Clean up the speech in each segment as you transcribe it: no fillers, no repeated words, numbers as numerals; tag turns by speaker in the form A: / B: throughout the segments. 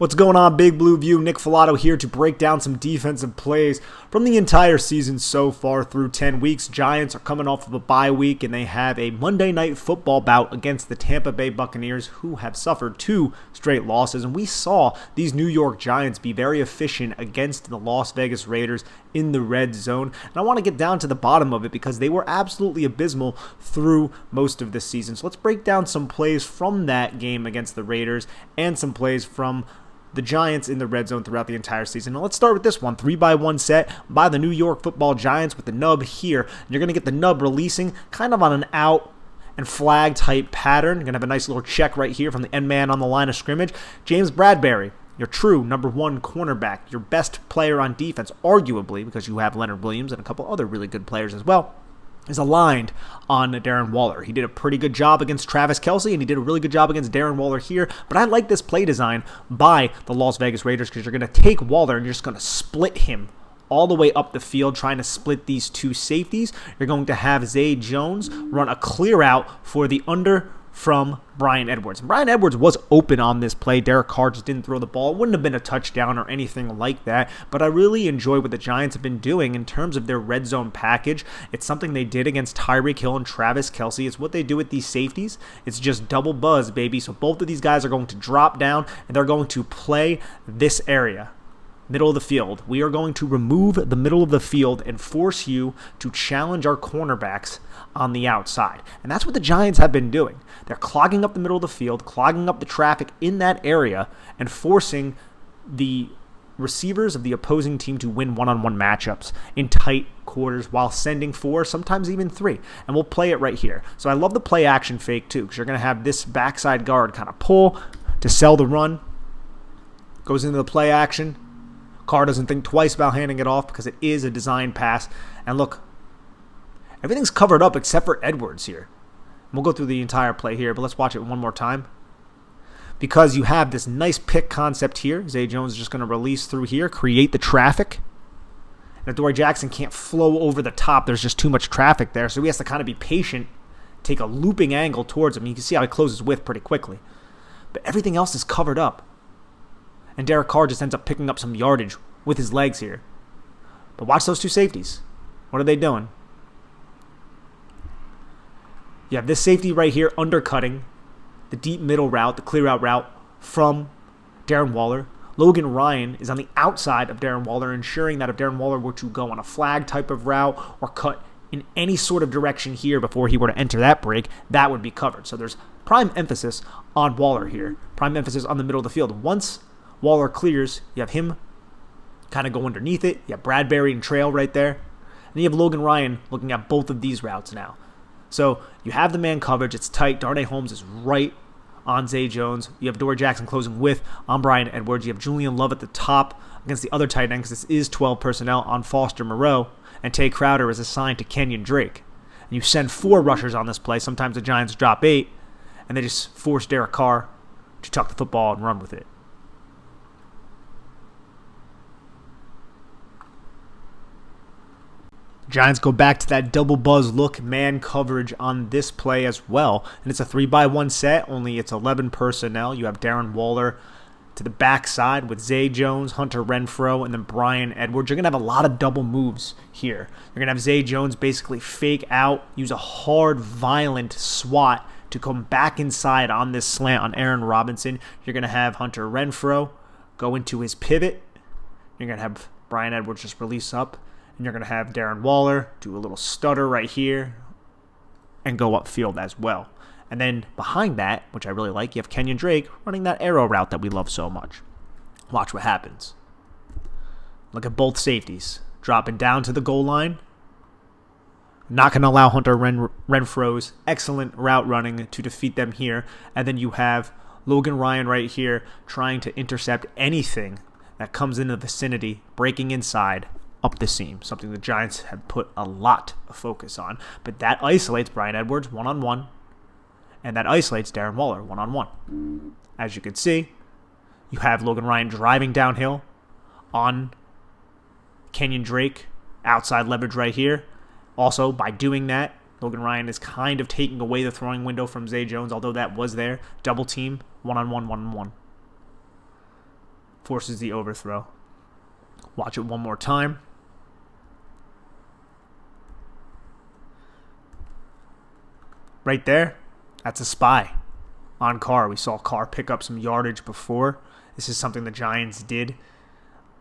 A: What's going on, Big Blue View? Nick Filato here to break down some defensive plays from the entire season so far through 10 weeks. Giants are coming off of a bye week, and they have a Monday Night Football bout against the Tampa Bay Buccaneers, who have suffered 2 straight losses. And we saw these New York Giants be very efficient against the Las Vegas Raiders in the red zone. And I want to get down to the bottom of it because they were absolutely abysmal through most of this season. So let's break down some plays from that game against the Raiders and some plays from the Giants in the red zone throughout the entire season. Now let's start with this one. 3-by-1 set by the New York Football Giants with the nub here. You're going to get the nub releasing kind of on an out and flag type pattern. You're going to have a nice little check right here from the end man on the line of scrimmage. James Bradberry, your true number 1 cornerback, your best player on defense, arguably, because you have Leonard Williams and a couple other really good players as well, is aligned on Darren Waller. He did a pretty good job against Travis Kelce, and he did a really good job against Darren Waller here. But I like this play design by the Las Vegas Raiders because you're going to take Waller and you're just going to split him all the way up the field, trying to split these 2 safeties. You're going to have Zay Jones run a clear out for the under from Bryan Edwards. And Bryan Edwards was open on this play. Derek Carr just didn't throw the ball. It wouldn't have been a touchdown or anything like that, but I really enjoy what the Giants have been doing in terms of their red zone package. It's something they did against Tyreek Hill and Travis Kelce. It's what they do with these safeties. It's just double buzz, baby. So both of these guys are going to drop down, and they're going to play this area. Middle of the field. We are going to remove the middle of the field and force you to challenge our cornerbacks on the outside. And that's what the Giants have been doing. They're clogging up the middle of the field, clogging up the traffic in that area, and forcing the receivers of the opposing team to win one-on-one matchups in tight quarters while sending 4, sometimes even 3. And we'll play it right here. So I love the play action fake too, because you're going to have this backside guard kind of pull to sell the run. Goes into the play action. Carr doesn't think twice about handing it off because it is a design pass. And look, everything's covered up except for Edwards here. We'll go through the entire play here, but let's watch it one more time. Because you have this nice pick concept here. Zay Jones is just going to release through here, create the traffic. And if Dory Jackson can't flow over the top, there's just too much traffic there. So he has to kind of be patient, take a looping angle towards him. You can see how he closes with pretty quickly. But everything else is covered up. And Derek Carr just ends up picking up some yardage with his legs here. But watch those 2 safeties. What are they doing? You have this safety right here undercutting the deep middle route, the clear out route from Darren Waller. Logan Ryan is on the outside of Darren Waller, ensuring that if Darren Waller were to go on a flag type of route or cut in any sort of direction here before he were to enter that break, that would be covered. So there's prime emphasis on Waller here. Prime emphasis on the middle of the field. Once Waller clears, you have him kind of go underneath it. You have Bradberry and Trail right there. And you have Logan Ryan looking at both of these routes now. So you have the man coverage. It's tight. Darnay Holmes is right on Zay Jones. You have Dory Jackson closing with on Bryan Edwards. You have Julian Love at the top against the other tight end because this is 12 personnel on Foster Moreau. And Tay Crowder is assigned to Kenyon Drake. And you send 4 rushers on this play. Sometimes the Giants drop 8. And they just force Derek Carr to tuck the football and run with it. Giants go back to that double buzz look man coverage on this play as well. And it's a 3-by-1 set, only it's 11 personnel. You have Darren Waller to the backside with Zay Jones, Hunter Renfrow, and then Bryan Edwards. You're going to have a lot of double moves here. You're going to have Zay Jones basically fake out, use a hard, violent swat to come back inside on this slant on Aaron Robinson. You're going to have Hunter Renfrow go into his pivot. You're going to have Bryan Edwards just release up. And you're going to have Darren Waller do a little stutter right here and go upfield as well. And then behind that, which I really like, you have Kenyon Drake running that arrow route that we love so much. Watch what happens. Look at both safeties dropping down to the goal line. Not going to allow Hunter Renfrow's excellent route running to defeat them here. And then you have Logan Ryan right here trying to intercept anything that comes in the vicinity, breaking inside up the seam, something the Giants have put a lot of focus on. But that isolates Bryan Edwards one-on-one, and that isolates Darren Waller one-on-one. As you can see, you have Logan Ryan driving downhill on Kenyon Drake, outside leverage right here. Also, by doing that, Logan Ryan is kind of taking away the throwing window from Zay Jones, although that was there. Double team, one-on-one, one-on-one. forces the overthrow. Watch it one more time. Right there, that's a spy on Carr. We saw Carr pick up some yardage before. This is something the Giants did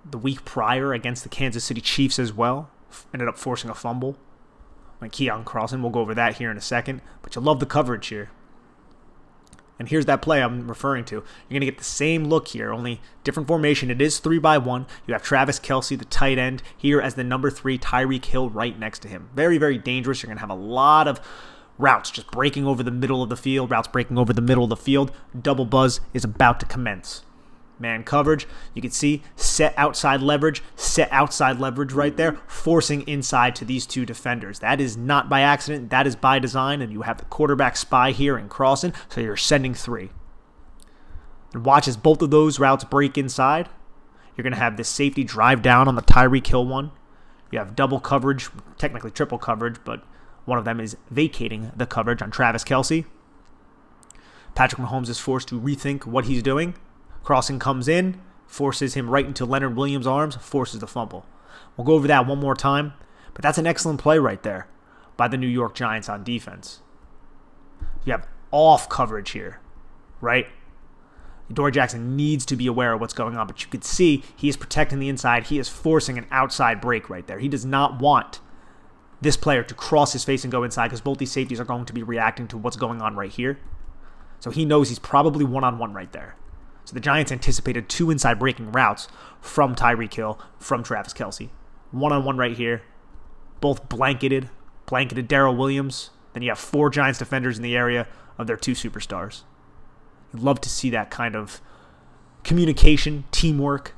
A: the week prior against the Kansas City Chiefs as well. Ended up forcing a fumble by Keon Carlson. We'll go over that here in a second. But you love the coverage here. And here's that play I'm referring to. You're going to get the same look here, only different formation. It is 3-by-1. You have Travis Kelce, the tight end, here as the number 3, Tyreek Hill right next to him. Very, very dangerous. You're going to have a lot of routes just breaking over the middle of the field. Double buzz is about to commence. Man coverage, you can see set outside leverage right there, forcing inside to these two defenders. That is not by accident, that is by design, and you have the quarterback spy here in Carlson, so you're sending 3. And watch as both of those routes break inside. You're going to have this safety drive down on the Tyreek Hill one. You have double coverage, technically triple coverage, but one of them is vacating the coverage on Travis Kelce. Patrick Mahomes is forced to rethink what he's doing. Carlson comes in, forces him right into Leonard Williams' arms, forces the fumble. We'll go over that one more time, but that's an excellent play right there by the New York Giants on defense. You have off coverage here, right? Adoree Jackson needs to be aware of what's going on, but you can see he is protecting the inside. He is forcing an outside break right there. He does not want this player to cross his face and go inside because both these safeties are going to be reacting to what's going on right here. So he knows he's probably one-on-one right there. So the Giants anticipated 2 inside breaking routes from Tyreek Hill, from Travis Kelce. One-on-one right here. Both blanketed Darrell Williams. Then you have 4 Giants defenders in the area of their 2 superstars. You'd love to see that kind of communication, teamwork,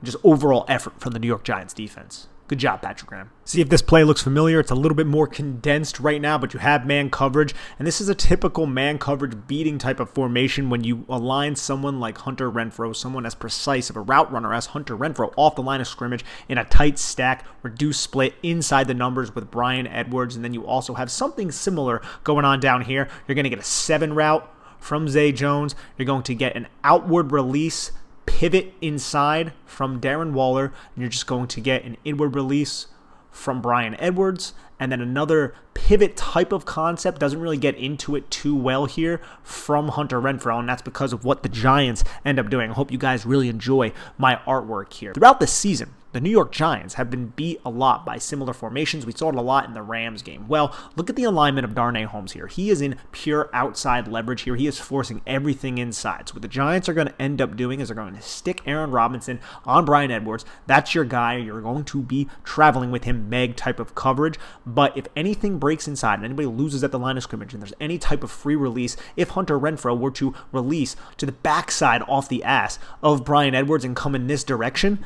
A: just overall effort from the New York Giants defense. Good job, Patrick Graham. See if this play looks familiar. It's a little bit more condensed right now, but you have man coverage. And this is a typical man coverage beating type of formation when you align someone like Hunter Renfrow, someone as precise of a route runner as Hunter Renfrow off the line of scrimmage in a tight stack, reduced split inside the numbers with Bryan Edwards. And then you also have something similar going on down here. You're going to get a 7 route from Zay Jones. You're going to get an outward release pivot inside from Darren Waller, and you're just going to get an inward release from Bryan Edwards, and then another pivot type of concept, doesn't really get into it too well here, from Hunter Renfrow, and that's because of what the Giants end up doing. I hope you guys really enjoy my artwork here. Throughout the season, the New York Giants have been beat a lot by similar formations. We saw it a lot in the Rams game. Well, look at the alignment of Darnay Holmes here. He is in pure outside leverage here. He is forcing everything inside. So what the Giants are going to end up doing is they're going to stick Aaron Robinson on Bryan Edwards. That's your guy. You're going to be traveling with him, Meg type of coverage. But if anything breaks inside and anybody loses at the line of scrimmage and there's any type of free release, if Hunter Renfrow were to release to the backside off the ass of Bryan Edwards and come in this direction,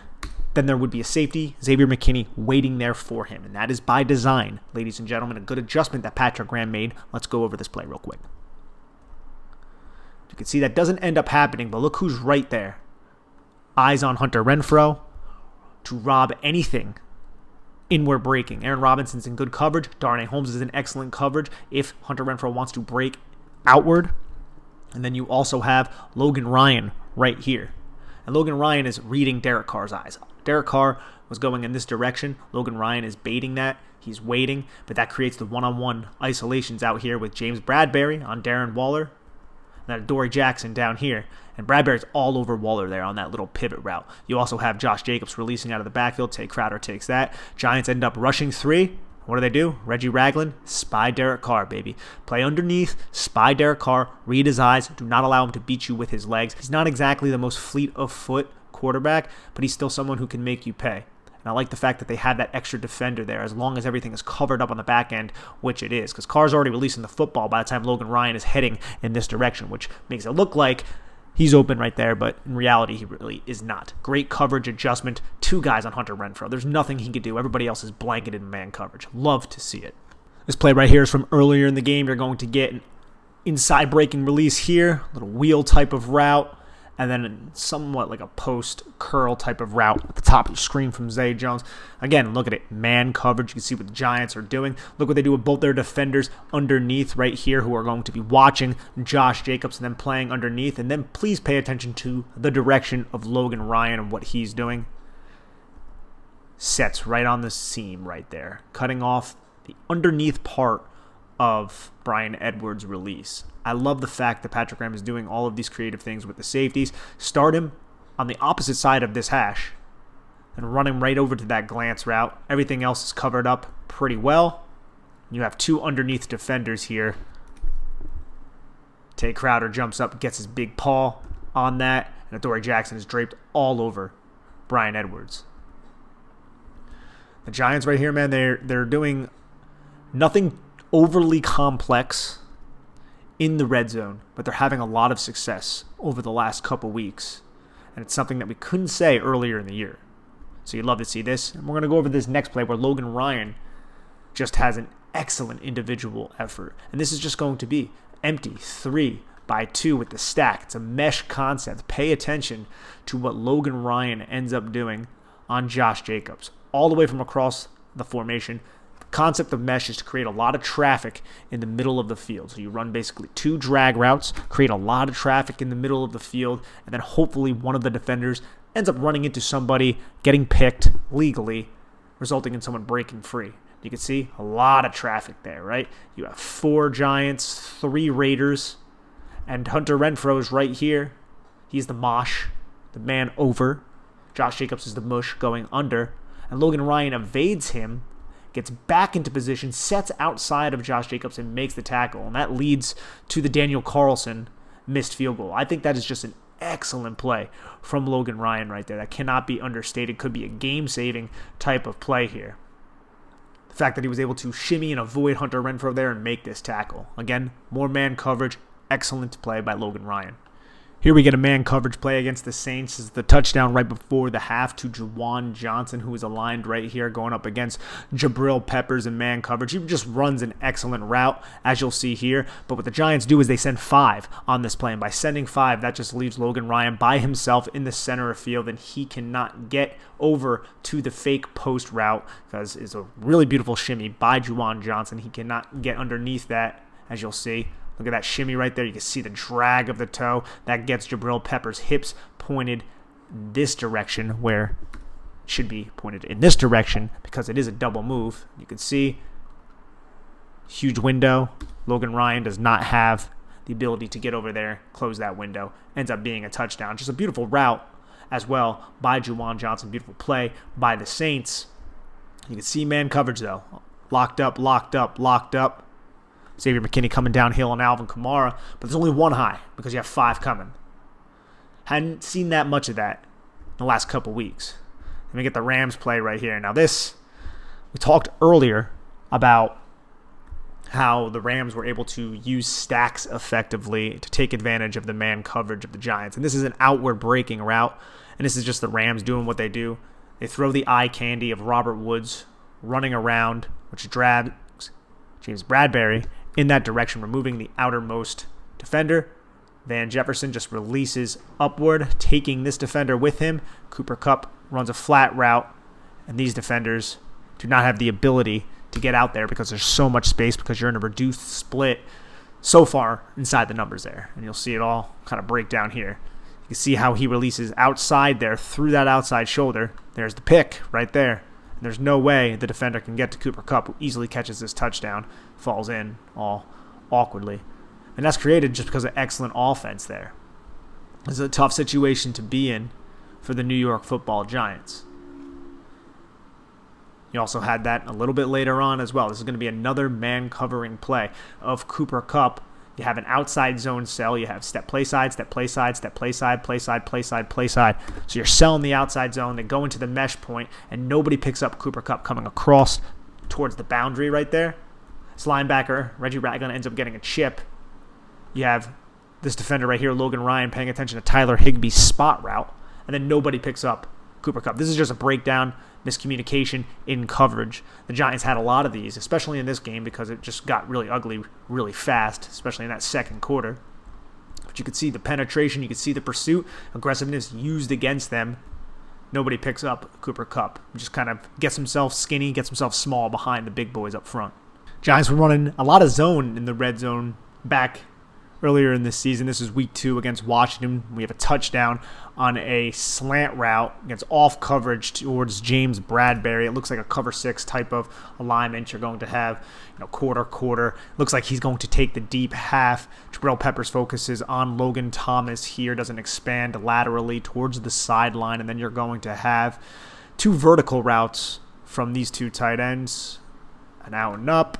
A: then there would be a safety, Xavier McKinney, waiting there for him. And that is by design, ladies and gentlemen, a good adjustment that Patrick Graham made. Let's go over this play real quick. You can see that doesn't end up happening, but look who's right there. Eyes on Hunter Renfrow to rob anything inward breaking. Aaron Robinson's in good coverage. Darnay Holmes is in excellent coverage if Hunter Renfrow wants to break outward. And then you also have Logan Ryan right here. And Logan Ryan is reading Derek Carr's eyes. Derek Carr was going in this direction. Logan Ryan is baiting that. He's waiting, but that creates the one-on-one isolations out here with James Bradberry on Darren Waller. And then Adoree Jackson down here. And Bradberry's all over Waller there on that little pivot route. You also have Josh Jacobs releasing out of the backfield. Tay Crowder takes that. Giants end up rushing 3. What do? Reggie Ragland, spy Derek Carr, baby. Play underneath, spy Derek Carr, read his eyes, do not allow him to beat you with his legs. He's not exactly the most fleet of foot quarterback, but he's still someone who can make you pay. And I like the fact that they have that extra defender there as long as everything is covered up on the back end, which it is. Because Carr's already releasing the football by the time Logan Ryan is heading in this direction, which makes it look like he's open right there, but in reality, he really is not. Great coverage adjustment. 2 guys on Hunter Renfrow. There's nothing he can do. Everybody else is blanketed in man coverage. Love to see it. This play right here is from earlier in the game. You're going to get an inside breaking release here, little wheel type of route, and then somewhat like a post curl type of route at the top of your screen from Zay Jones. Again, look at it. Man coverage. You can see what the Giants are doing. Look what they do with both their defenders underneath right here who are going to be watching Josh Jacobs and then playing underneath. And then please pay attention to the direction of Logan Ryan and what he's doing. Sets right on the seam right there, cutting off the underneath part of Bryan Edwards' release. I love the fact that Patrick Graham is doing all of these creative things with the safeties. Start him on the opposite side of this hash and run him right over to that glance route. Everything else is covered up pretty well. You have two underneath defenders here. Tay Crowder jumps up, gets his big paw on that, and Adoree Jackson is draped all over Bryan Edwards. The Giants right here, man, they're doing nothing overly complex in the red zone, but they're having a lot of success over the last couple weeks. And it's something that we couldn't say earlier in the year. So you'd love to see this. And we're going to go over this next play where Logan Ryan just has an excellent individual effort. And this is just going to be empty 3-by-2 with the stack. It's a mesh concept. Pay attention to what Logan Ryan ends up doing on Josh Jacobs. All the way from across the formation. The concept of mesh is to create a lot of traffic in the middle of the field. So you run basically two drag routes, create a lot of traffic in the middle of the field, and then hopefully one of the defenders ends up running into somebody, getting picked legally, resulting in someone breaking free. You can see a lot of traffic there, right? You have 4 Giants, 3 Raiders, and Hunter Renfrow is right here. He's the mosh, the man over. Josh Jacobs is the mush going under. And Logan Ryan evades him, gets back into position, sets outside of Josh Jacobs, and makes the tackle. And that leads to the Daniel Carlson missed field goal. I think that is just an excellent play from Logan Ryan right there. That cannot be understated. Could be a game-saving type of play here. The fact that he was able to shimmy and avoid Hunter Renfrow there and make this tackle. Again, more man coverage. Excellent play by Logan Ryan. Here we get a man coverage play against the Saints. This is the touchdown right before the half to Juwan Johnson, who is aligned right here going up against Jabril Peppers in man coverage. He just runs an excellent route, as you'll see here. But what the Giants do is they send 5 on this play. And by sending 5, that just leaves Logan Ryan by himself in the center of field, and he cannot get over to the fake post route because it's a really beautiful shimmy by Juwan Johnson. He cannot get underneath that, as you'll see. Look at that shimmy right there. You can see the drag of the toe. That gets Jabril Peppers' hips pointed this direction, where it should be pointed in this direction because it is a double move. You can see huge window. Logan Ryan does not have the ability to get over there, close that window. Ends up being a touchdown. Just a beautiful route as well by Juwan Johnson. Beautiful play by the Saints. You can see man coverage, though. Locked up, locked up, locked up. Xavier McKinney coming downhill on Alvin Kamara, but there's only one high because you have 5 coming. Hadn't seen that much of that in the last couple weeks. Let me get the Rams play right here. Now this, we talked earlier about how the Rams were able to use stacks effectively to take advantage of the man coverage of the Giants. And this is an outward breaking route, and this is just the Rams doing what they do. They throw the eye candy of Robert Woods running around, which drags James Bradbury in that direction, removing the outermost defender. Van Jefferson just releases upward, taking this defender with him. Cooper Kupp runs a flat route, and these defenders do not have the ability to get out there because there's so much space because you're in a reduced split so far inside the numbers there. And you'll see it all kind of break down here. You can see how he releases outside there through that outside shoulder. There's the pick right there. And there's no way the defender can get to Cooper Kupp, who easily catches this touchdown, falls in all awkwardly. And that's created just because of excellent offense there. This is a tough situation to be in for the New York Football Giants. You also had that a little bit later on as well. This is going to be another man covering play of Cooper Kupp. You have an outside zone sell. You have step play side, step play side, step play side, play side, play side, play side. So you're selling the outside zone. They go into the mesh point, and nobody picks up Cooper Kupp coming across towards the boundary right there. This linebacker, Reggie Ragland, ends up getting a chip. You have this defender right here, Logan Ryan, paying attention to Tyler Higbee's spot route, and then nobody picks up Cooper Kupp. This is just a breakdown, miscommunication in coverage. The Giants had a lot of these, especially in this game because it just got really ugly really fast, especially in that second quarter. But you could see the penetration, you could see the pursuit, aggressiveness used against them. Nobody picks up Cooper Kupp. He just kind of gets himself skinny, gets himself small behind the big boys up front. Giants were running a lot of zone in the red zone back earlier in this season. This is week 2 against Washington. We have a touchdown on a slant route against off coverage towards James Bradberry. It looks like a cover 6 type of alignment. You're going to have, quarter. Looks like he's going to take the deep half. Jabril Peppers focuses on Logan Thomas here, doesn't expand laterally towards the sideline, and then you're going to have 2 vertical routes from these 2 tight ends, an out and up,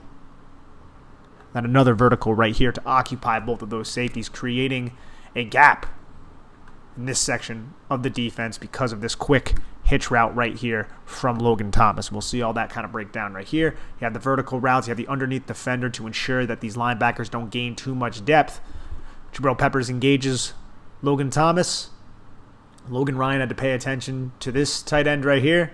A: and another vertical right here to occupy both of those safeties, creating a gap in this section of the defense because of this quick hitch route right here from Logan Thomas. We'll see all that kind of break down right here. You have the vertical routes, you have the underneath defender to ensure that these linebackers don't gain too much depth. Jabril Peppers engages Logan Thomas. Logan Ryan had to pay attention to this tight end right here.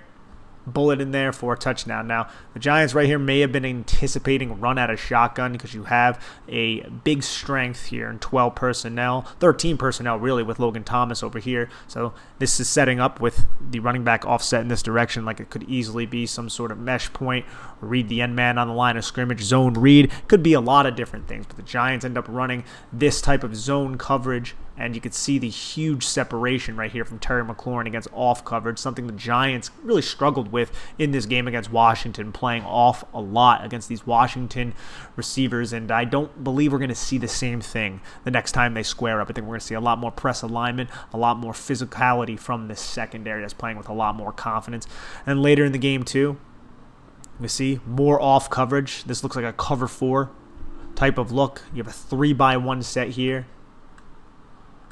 A: Bullet in there for a touchdown. Now, the Giants right here may have been anticipating run out of shotgun because you have a big strength here in 12 personnel, 13 personnel really with Logan Thomas over here. So this is setting up with the running back offset in this direction like it could easily be some sort of mesh point, read the end man on the line of scrimmage, zone read. Could be a lot of different things, but the Giants end up running this type of zone coverage. And you could see the huge separation right here from Terry McLaurin against off coverage, something the Giants really struggled with in this game against Washington, playing off a lot against these Washington receivers. And I don't believe we're going to see the same thing the next time they square up. I think we're going to see a lot more press alignment, a lot more physicality from this secondary that's playing with a lot more confidence. And later in the game, too, we see more off coverage. This looks like a cover 4 type of look. You have a 3-by-1 set here.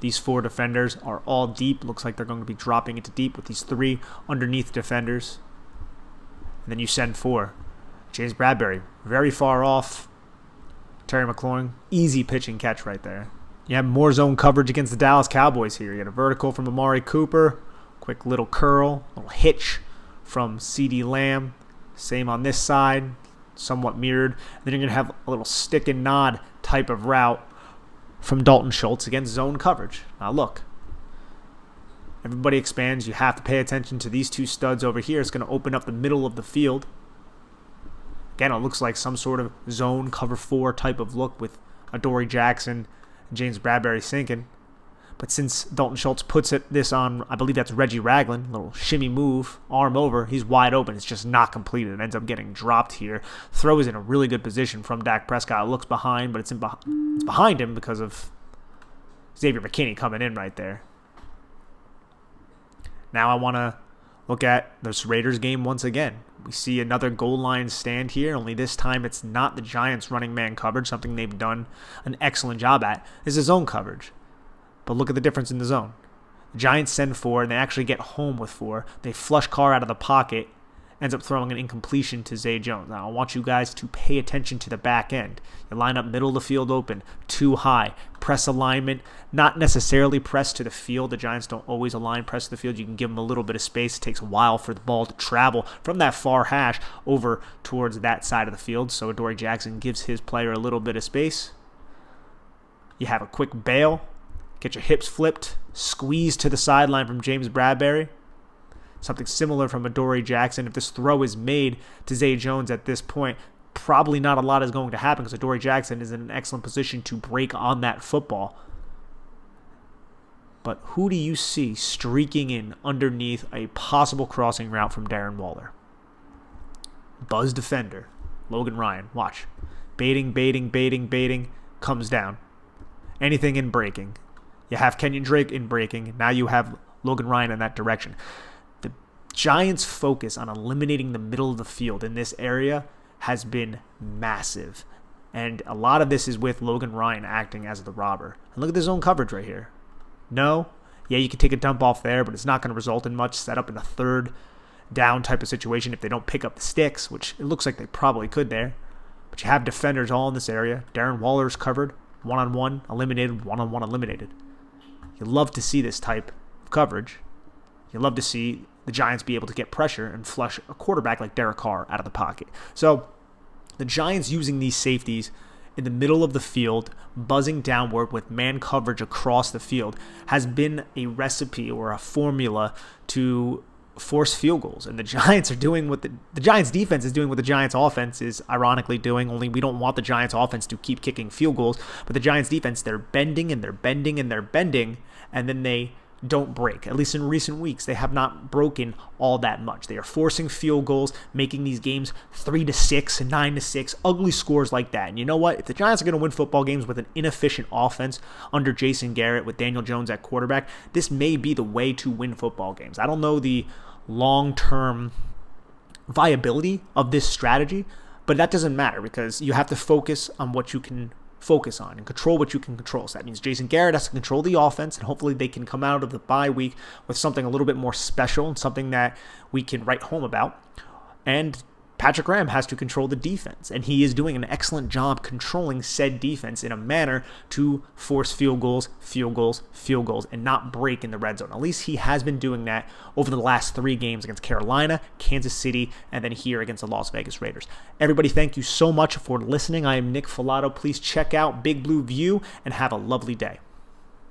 A: These 4 defenders are all deep. Looks like they're going to be dropping into deep with these 3 underneath defenders. And then you send 4. James Bradberry, very far off. Terry McLaurin, easy pitch and catch right there. You have more zone coverage against the Dallas Cowboys here. You get a vertical from Amari Cooper. Quick little curl, little hitch from CeeDee Lamb. Same on this side, somewhat mirrored. And then you're going to have a little stick and nod type of route from Dalton Schultz against zone coverage. Now look, everybody expands. You have to pay attention to these 2 studs over here. It's going to open up the middle of the field. Again, it looks like some sort of zone cover 4 type of look with Adoree Jackson and James Bradberry sinking. But since Dalton Schultz puts this on, I believe that's Reggie Ragland, little shimmy move, arm over, he's wide open. It's just not completed. It ends up getting dropped here. Throw is in a really good position from Dak Prescott. It looks behind, but it's behind him because of Xavier McKinney coming in right there. Now I want to look at this Raiders game once again. We see another goal line stand here, only this time it's not the Giants running man coverage, something they've done an excellent job at. This is zone coverage. But look at the difference in the zone. The Giants send 4, and they actually get home with 4. They flush Carr out of the pocket, ends up throwing an incompletion to Zay Jones. Now, I want you guys to pay attention to the back end. You line up middle of the field open, too high. Press alignment, not necessarily press to the field. The Giants don't always align press to the field. You can give them a little bit of space. It takes a while for the ball to travel from that far hash over towards that side of the field. So Adoree Jackson gives his player a little bit of space. You have a quick bail. Get your hips flipped, squeeze to the sideline from James Bradberry. Something similar from Adoree Jackson. If this throw is made to Zay Jones at this point, probably not a lot is going to happen because Adoree Jackson is in an excellent position to break on that football. But who do you see streaking in underneath a possible crossing route from Darren Waller? Buzz defender, Logan Ryan. Watch. Baiting, comes down. Anything in breaking. You have Kenyon Drake in breaking. Now you have Logan Ryan in that direction. The Giants' focus on eliminating the middle of the field in this area has been massive. And a lot of this is with Logan Ryan acting as the robber. And look at the zone coverage right here. No. Yeah, you can take a dump off there, but it's not going to result in much. Set up in a 3rd down type of situation if they don't pick up the sticks, which it looks like they probably could there. But you have defenders all in this area. Darren Waller's covered. One-on-one, eliminated. One-on-one, eliminated. You love to see this type of coverage. You love to see the Giants be able to get pressure and flush a quarterback like Derek Carr out of the pocket. So the Giants using these safeties in the middle of the field, buzzing downward with man coverage across the field, has been a recipe or a formula to force field goals. And the Giants are doing what the Giants defense is doing what the Giants offense is ironically doing, only we don't want the Giants offense to keep kicking field goals. But the Giants defense, they're bending and they're bending and they're bending, and then they don't break. At least in recent weeks, they have not broken all that much. They are forcing field goals, making these games 3-6 and 9-6, ugly scores like that. And you know what? If the Giants are going to win football games with an inefficient offense under Jason Garrett with Daniel Jones at quarterback, this may be the way to win football games. I don't know the long-term viability of this strategy, but that doesn't matter because you have to focus on what you can focus on and control what you can control. So that means Jason Garrett has to control the offense, and hopefully they can come out of the bye week with something a little bit more special and something that we can write home about. And Patrick Graham has to control the defense, and he is doing an excellent job controlling said defense in a manner to force field goals, and not break in the red zone. At least he has been doing that over the last 3 games against Carolina, Kansas City, and then here against the Las Vegas Raiders. Everybody, thank you so much for listening. I am Nick Falato. Please check out Big Blue View and have a lovely day.